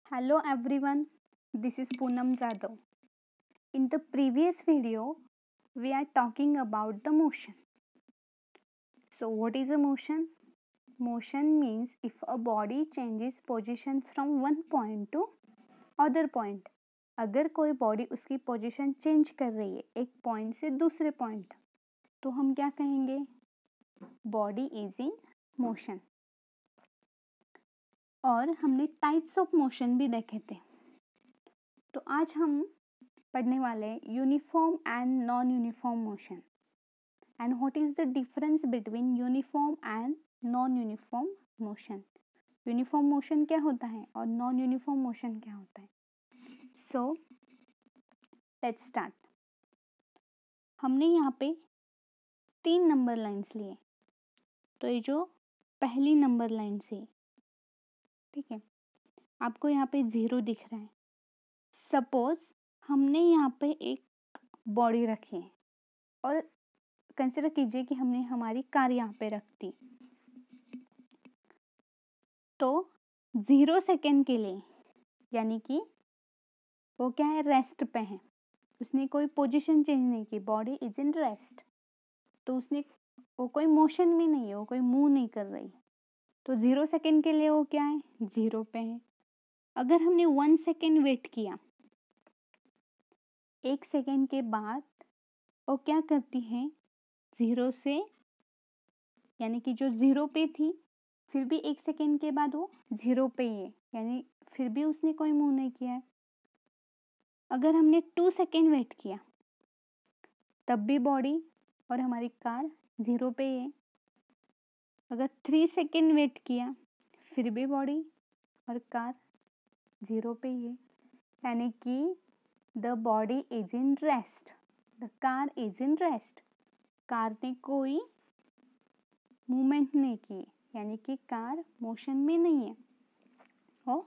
Hello everyone, this is Poonam Jadhav. In the previous video, we are talking about the motion. So, what is a motion? Motion means if a body changes position from one point to other point. अगर कोई body उसकी position change कर रही है एक point से दूसरे point, तो हम क्या कहेंगे? Body is in motion. और हमने टाइप्स ऑफ मोशन भी देखे थे. तो आज हम पढ़ने वाले uniform and non uniform motion. And what is the difference between uniform and non uniform motion. Uniform motion क्या होता है और नॉन यूनिफॉर्म मोशन क्या होता है. So let's start. हमने यहाँ पे 3 नंबर लाइंस लिए. तो ये जो पहली नंबर लाइन से, ठीक है, आपको यहाँ पे 0 दिख रहा है. सपोज हमने यहाँ पे एक बॉडी रखी है और कंसिडर कीजिए कि हमने हमारी कार यहाँ पे रख दी. तो 0 सेकेंड के लिए, यानी कि वो क्या है, रेस्ट पे है. उसने कोई पोजीशन चेंज नहीं की, बॉडी इज इन रेस्ट. तो उसने वो कोई मोशन में नहीं है, वो कोई मूव नहीं कर रही. तो 0 सेकेंड के लिए वो क्या है, 0 पे है. अगर हमने 1 सेकेंड वेट किया, 1 सेकेंड के बाद वो क्या करती है, 0 से, यानी कि जो 0 पे थी, फिर भी 1 सेकेंड के बाद वो 0 पे ही है, यानी फिर भी उसने कोई मूव नहीं किया है. अगर हमने 2 सेकेंड वेट किया, तब भी बॉडी और हमारी कार 0 पे ही है. अगर 3 सेकेंड वेट किया, फिर भी बॉडी और कार 0 पे ही है. यानी कि the body is in rest, the car is in rest. Car ने कोई मूवमेंट नहीं की, यानी कि कार मोशन में नहीं है, वो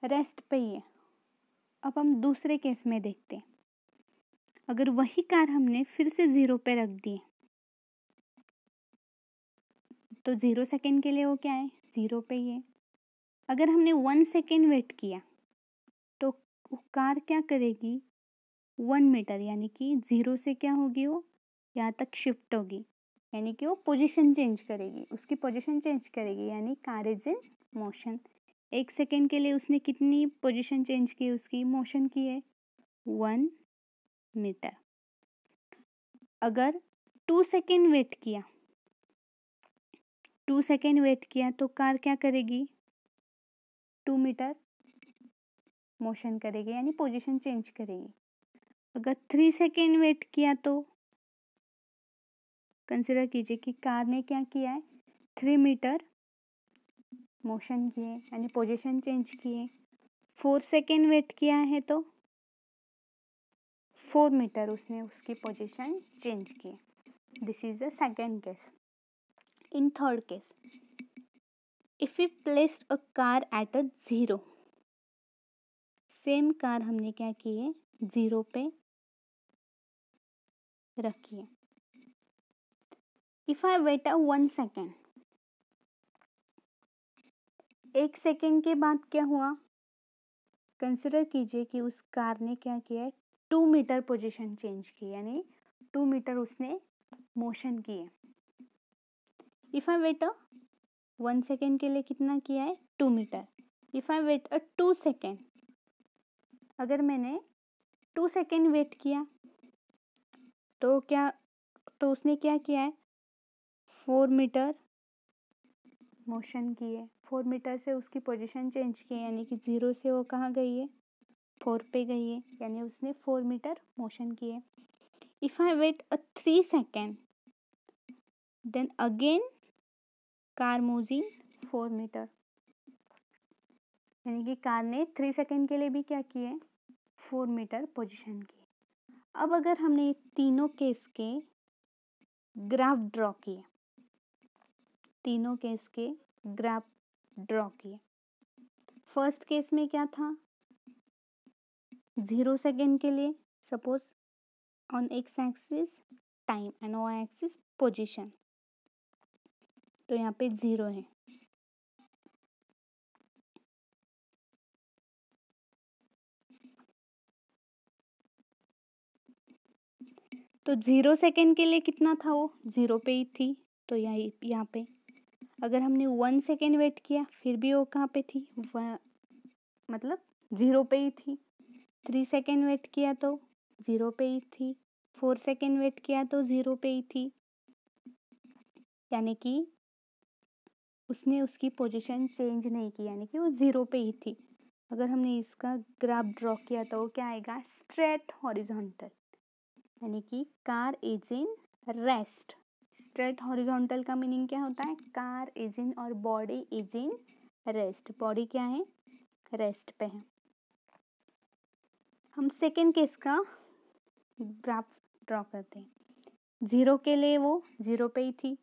रेस्ट पे ही है. अब हम दूसरे केस में देखते हैं. अगर वही कार हमने फिर से 0 पे रख दी, तो 0 सेकेंड के लिए वो क्या है, 0 पे ही है. अगर हमने 1 सेकेंड वेट किया, तो कार क्या करेगी, 1 मीटर, यानी कि 0 से क्या होगी, वो यहाँ तक शिफ्ट होगी, यानी कि वो पोजीशन चेंज करेगी, उसकी पोजीशन चेंज करेगी, यानी car is in motion. 1 second के लिए उसने कितनी पोजीशन चेंज की, उसकी मोशन की है 1 मीटर. अगर 2 सेकेंड वेट किया, 2 सेकेंड वेट किया, तो कार क्या करेगी, 2 मीटर मोशन करेगी, यानी पोजीशन चेंज करेगी. अगर 3 सेकेंड वेट किया, तो कंसिडर कीजिए कि कार ने क्या किया है, 3 मीटर मोशन किए, यानी पोजीशन चेंज किए. 4 सेकेंड वेट किया है, तो 4 मीटर उसने उसकी पोजीशन चेंज की. This is the second case. In third case, if we placed a car at a 0, same car हमने क्या की है, 0 पे रखी है. If I wait a 1 second, 1 second के बाद क्या हुआ, कंसिडर कीजिए कि उस कार ने क्या किया है, 2 मीटर पोजीशन चेंज की, यानी 2 मीटर उसने मोशन की है. If I wait a 1 second के लिए कितना किया है, 2 metre. If I wait a 2 second, अगर मैंने 2 सेकेंड वेट किया, तो उसने क्या किया है, 4 मीटर मोशन की है. 4 मीटर से उसकी पोजीशन चेंज की है, यानी कि 0 से वो कहाँ गई है, 4 पे गई है, यानी उसने 4 मीटर मोशन की है. If I wait a 3 second, then again car moves in 4 metre, यानी कि कार ने 3 सेकेंड के लिए भी क्या किए, 4 मीटर पोजीशन की. अब अगर हमने ये तीनों केस के ग्राफ ड्रॉ किए, तीनों केस के ग्राफ ड्रॉ किए. फर्स्ट केस में क्या था, 0 सेकेंड के लिए, suppose on X axis time and Y axis position, तो यहाँ पे 0 है. तो 0 सेकेंड के लिए कितना था वो, 0 पे ही थी, तो यहाँ पे अगर हमने 1 सेकेंड वेट किया फिर भी वो कहाँ पे थी, मतलब 0 पे ही थी। 3 सेकेंड वेट किया तो 0 पे ही थी। 4 सेकेंड वेट किया तो 0 पे ही थी, यानी कि उसने उसकी पोजीशन चेंज नहीं की, यानी कि वो 0 पे ही थी। अगर हमने इसका ग्राफ ड्रॉ किया तो क्या आएगा, स्ट्रेट हॉरिजॉन्टल, यानी कि car is in rest. Straight horizontal का मीनिंग क्या होता है, कार इज इन और body is in rest. Body क्या है, रेस्ट पे है। हम सेकेंड केस का ग्राफ ड्रॉ करते हैं। 0 के लिए वो 0 पे ही थी।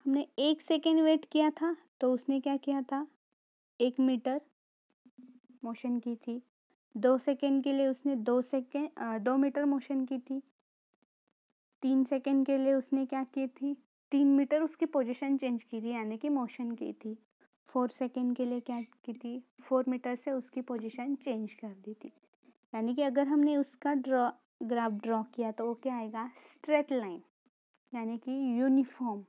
हमने 1 सेकेंड वेट किया था तो उसने क्या किया था, 1 मीटर मोशन की थी। 2 सेकेंड के लिए उसने 2 मीटर मोशन की थी। 3 सेकेंड के लिए उसने क्या की थी, 3 मीटर उसकी पोजीशन चेंज की थी, यानी कि मोशन की थी। 4 सेकेंड के लिए क्या की थी, 4 मीटर से उसकी पोजीशन चेंज कर दी थी। यानी कि अगर हमने उसका ग्राफ ड्रॉ किया तो वो क्या आएगा, स्ट्रेट लाइन, यानी कि यूनिफॉर्म।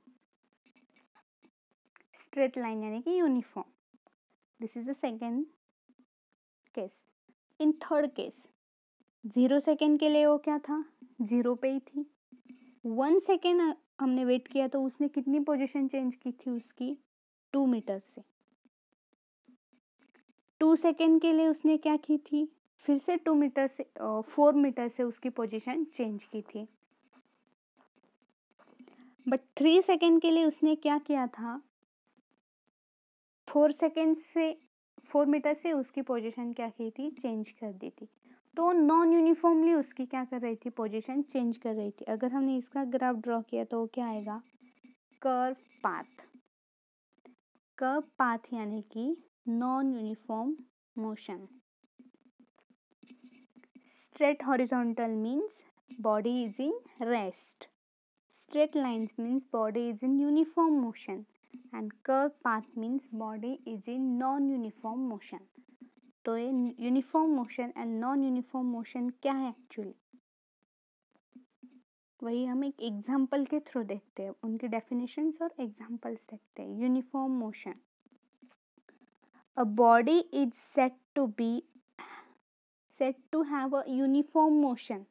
स्ट्रेट लाइन यानी कि uniform. This is the second case. In third case 0 second के लिए वो क्या था, 0 पे ही थी। 1 सेकेंड हमने वेट किया तो उसने कितनी पोजीशन चेंज की थी उसकी, 2 मीटर से। 2 सेकेंड के लिए उसने क्या की थी, फिर से 2 मीटर से 4 मीटर से उसकी पोजीशन चेंज की थी। बट 3 सेकेंड के लिए उसने क्या किया था, 4 मीटर से उसकी पोजीशन क्या की थी, चेंज कर दी थी। तो नॉन यूनिफॉर्मली उसकी क्या कर रही थी, पोजीशन चेंज कर रही थी। अगर हमने इसका ग्राफ ड्रॉ किया तो क्या आएगा, कर्व पाथ। कर्व पाथ यानी कि non uniform motion. Straight horizontal means body is in rest. Straight lines means body is in uniform motion and curve path means body is in non uniform motion. तो ये uniform motion and non uniform motion क्या है actually, वही हम एक example के through देखते हैं, उनके डेफिनेशंस और एग्जाम्पल्स देखते हैं। Uniform motion, a body is said to have a uniform motion।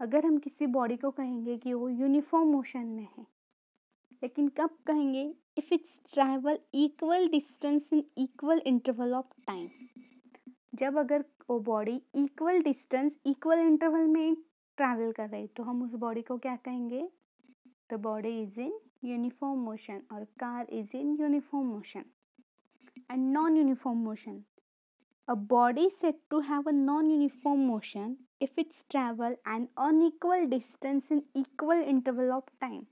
अगर हम किसी बॉडी को कहेंगे कि वो यूनिफॉर्म मोशन में है, लेकिन कब कहेंगे, if it's travel equal distance in equal interval of time. जब अगर वो body equal distance equal interval में ट्रैवल कर रही तो हम उस बॉडी को क्या कहेंगे, the body is in uniform motion और car is in uniform motion. And non uniform motion, a body said to have a non-uniform motion if its travel an unequal distance in equal interval of time।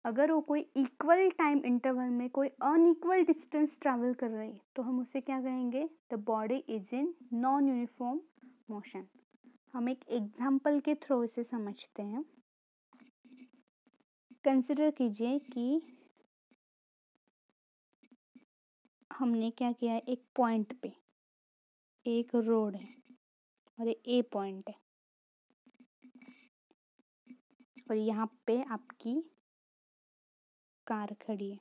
अगर वो कोई equal time interval में कोई unequal distance travel कर रही है तो हम उसे क्या कहेंगे, the body is in non uniform motion. हम एक एग्जाम्पल के थ्रू इसे समझते हैं। कंसिडर कीजिए कि हमने क्या किया है, एक पॉइंट पे एक रोड है और ए पॉइंट है और यहाँ पे आपकी कार खड़ी है।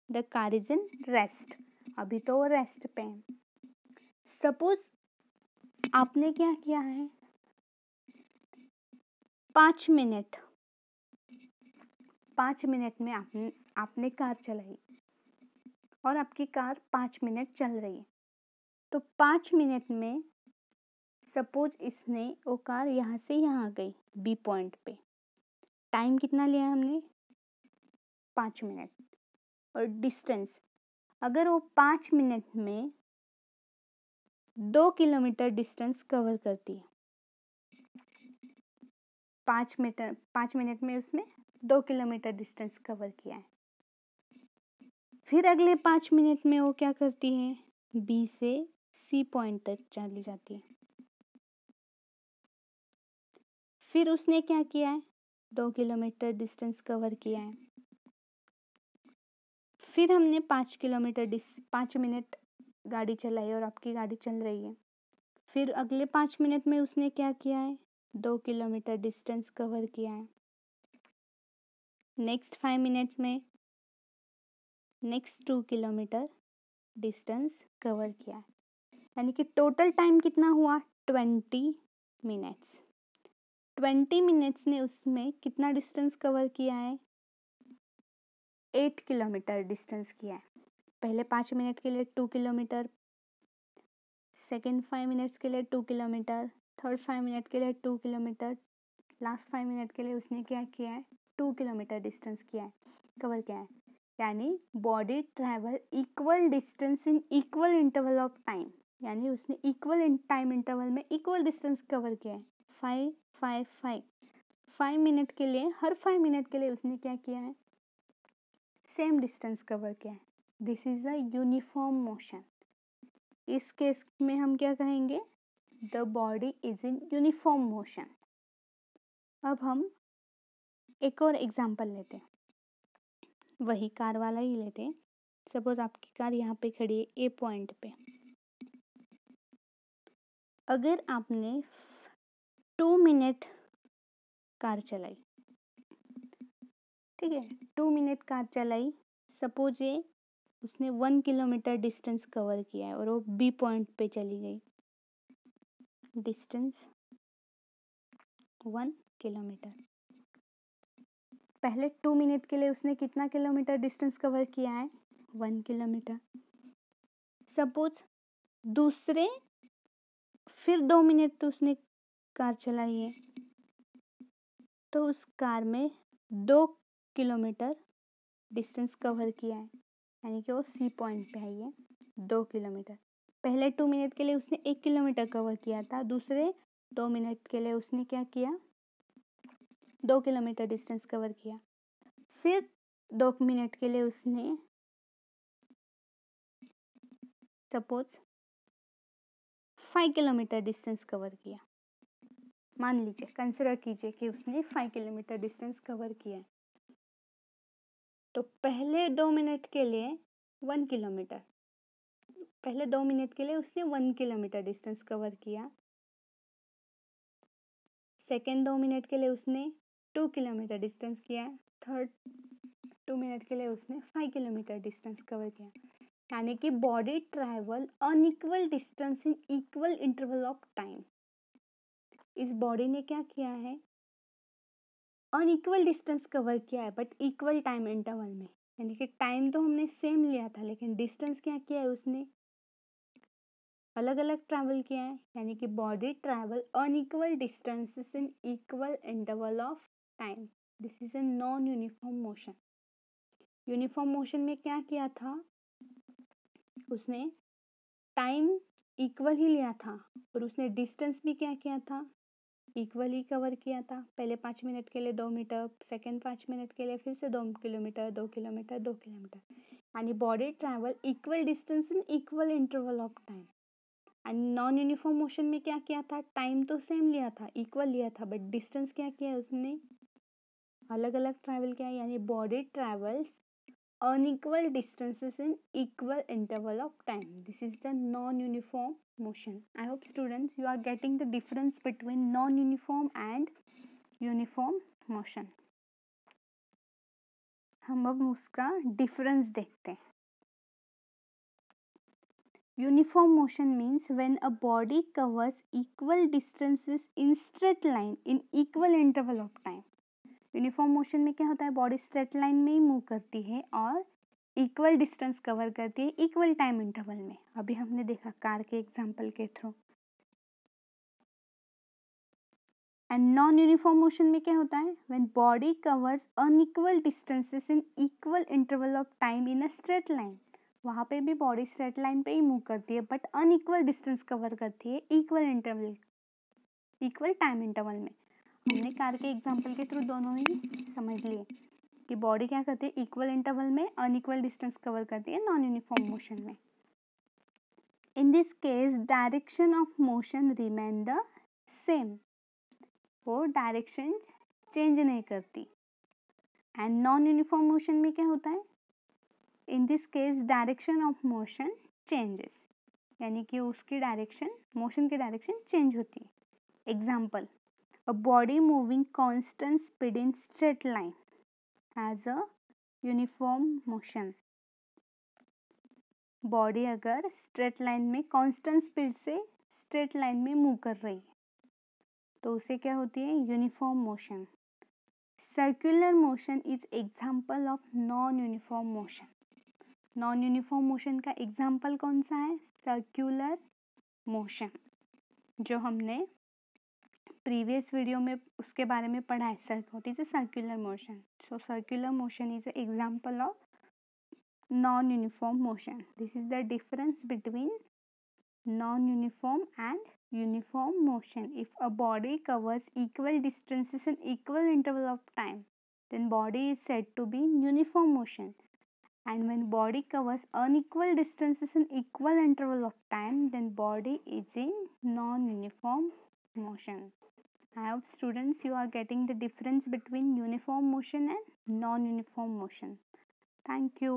The car is in rest, अभी तो वो रेस्ट पे है। सपोज आपने क्या किया है, 5 मिनट में आपने कार चलाई और आपकी कार 5 मिनट चल रही है। तो 5 मिनट में सपोज इसने वो कार यहाँ से यहाँ गई बी पॉइंट पे। टाइम कितना लिया हमने, 5 मिनट। और डिस्टेंस, अगर वो 5 मिनट में 2 किलोमीटर डिस्टेंस कवर करती है, 5 मिनट में उसने 2 किलोमीटर डिस्टेंस कवर किया है। फिर अगले 5 मिनट में वो क्या करती है, बी से सी पॉइंट तक चली जाती है। फिर उसने क्या किया है, 2 किलोमीटर डिस्टेंस कवर किया है। फिर हमने 5 मिनट गाड़ी चलाई और आपकी गाड़ी चल रही है। फिर अगले 5 मिनट में उसने क्या किया है, 2 किलोमीटर डिस्टेंस कवर किया है। नेक्स्ट 5 मिनट्स में नेक्स्ट 2 किलोमीटर डिस्टेंस कवर किया है, यानी कि टोटल टाइम कितना हुआ 20 मिनट्स। 20 मिनट्स ने उसमें कितना डिस्टेंस कवर किया है 8 किलोमीटर डिस्टेंस किया है। पहले 5 मिनट के लिए 2 किलोमीटर, सेकेंड 5 मिनट्स के लिए 2 किलोमीटर, थर्ड 5 मिनट के लिए 2 किलोमीटर, लास्ट 5 मिनट के लिए उसने क्या किया है 2 किलोमीटर डिस्टेंस किया है, कवर किया है। यानी body travel equal distance in equal interval of time, यानी उसने इक्वल टाइम इंटरवल में इक्वल डिस्टेंस कवर किया है। 5 5 5 5 मिनट के लिए, हर 5 मिनट के लिए उसने क्या किया है सेम डिस्टेंस कवर किया है। This is a uniform motion. इस केस में हम क्या कहेंगे the body is in uniform motion. अब हम एक और एग्जांपल लेते हैं, वही कार वाला ही लेते हैं। सपोज आपकी कार यहाँ पे खड़ी है ए पॉइंट पे। अगर आपने 2 मिनट कार चलाई, ठीक है 2 मिनट कार चलाई, सपोज ये उसने 1 किलोमीटर डिस्टेंस कवर किया है और वो बी पॉइंट पे चली गई। Distance 1 kilometre. पहले 2 मिनट के लिए उसने कितना किलोमीटर डिस्टेंस कवर किया है 1 किलोमीटर। सपोज दूसरे फिर 2 मिनट तो उसने कार चलाई है, तो उस कार में 2 किलोमीटर डिस्टेंस कवर किया है, यानी कि वो सी पॉइंट पे आई है 2 किलोमीटर। पहले 2 मिनट के लिए उसने 1 किलोमीटर कवर किया था, दूसरे 2 मिनट के लिए उसने क्या किया 2 किलोमीटर डिस्टेंस कवर किया। फिर 2 मिनट के लिए उसने सपोज 5 किलोमीटर डिस्टेंस कवर किया। मान लीजिए, कंसिडर कीजिए कि उसने 5 किलोमीटर डिस्टेंस कवर किया है। तो पहले 2 मिनट के लिए 1 किलोमीटर, पहले 2 मिनट के लिए उसने 1 किलोमीटर डिस्टेंस कवर किया। सेकेंड 2 मिनट के लिए उसने 2 किलोमीटर डिस्टेंस किया। थर्ड 2 मिनट के लिए उसने 5 किलोमीटर डिस्टेंस कवर किया। यानी कि body travel unequal distance in equal interval of time. इस बॉडी ने क्या किया है अनइक्वल डिस्टेंस कवर किया है बट इक्वल टाइम इंटरवल में। यानी कि टाइम तो हमने सेम लिया था लेकिन डिस्टेंस क्या किया है उसने अलग अलग ट्रैवल किया है। यानी कि body travel unequal distances in equal interval of time. This is a non uniform motion. Uniform motion में क्या किया था उसने टाइम इक्वल ही लिया था और उसने डिस्टेंस भी क्या किया था इक्वल ही कवर किया था। पहले 5 मिनट के लिए 2 मीटर, सेकेंड 5 मिनट के लिए फिर से 2 किलोमीटर 2 किलोमीटर 2 किलोमीटर। यानी body travel equal distance in equal interval of time. And non uniform motion में क्या किया था टाइम तो सेम लिया था इक्वल लिया था बट डिस्टेंस क्या किया उसने अलग अलग ट्रैवल किया। यानी body travels unequal distances in equal interval of time. This is the non-uniform motion. I hope students you are getting the difference between non-uniform and uniform motion. हम अब उसका डिफरेंस देखते हैं। Uniform motion means when a body covers equal distances in straight line in equal interval of time. Uniform motion में क्या होता है body straight line में ही मूव करती है और इक्वल डिस्टेंस कवर करती है इक्वल टाइम इंटरवल में। अभी हमने देखा कार के एग्जांपल के through. And non uniform motion में क्या होता है when body covers unequal distances in equal interval of time in a straight line. वहाँ पे भी बॉडी स्ट्रेट लाइन पे ही मूव करती है बट अनइक्वल डिस्टेंस कवर करती है equal interval equal time interval में। हमने कार के एग्जांपल के थ्रू दोनों ही समझ लिए कि बॉडी क्या करती है इक्वल इंटरवल में अनइक्वल डिस्टेंस कवर करती है नॉन यूनिफॉर्म मोशन में। In this case direction of motion remain the same, वो डायरेक्शन चेंज नहीं करती। एंड नॉन यूनिफॉर्म मोशन में क्या होता है in this case direction of motion changes, यानी कि उसकी डायरेक्शन मोशन की डायरेक्शन चेंज होती है। Example A body moving constant speed in straight line as a uniform motion. Body अगर स्ट्रेट लाइन में कांस्टेंट स्पीड से स्ट्रेट लाइन में मूव कर रही है तो उसे क्या होती है? Uniform motion. Circular motion is example of non uniform motion. Non uniform motion का एग्जाम्पल कौन सा है? सर्कुलर मोशन, जो हमने प्रीवियस वीडियो में उसके बारे में पढ़ा है. What is a circular motion? So circular motion is a example of non-uniform motion. This is the difference between non-uniform and uniform motion. If a body covers equal distances in equal interval of time, then body is said to be in uniform motion. And when body covers unequal distances in equal interval of time, then body is in non-uniform motion. I hope students you are getting the difference between uniform motion and non-uniform motion. Thank you.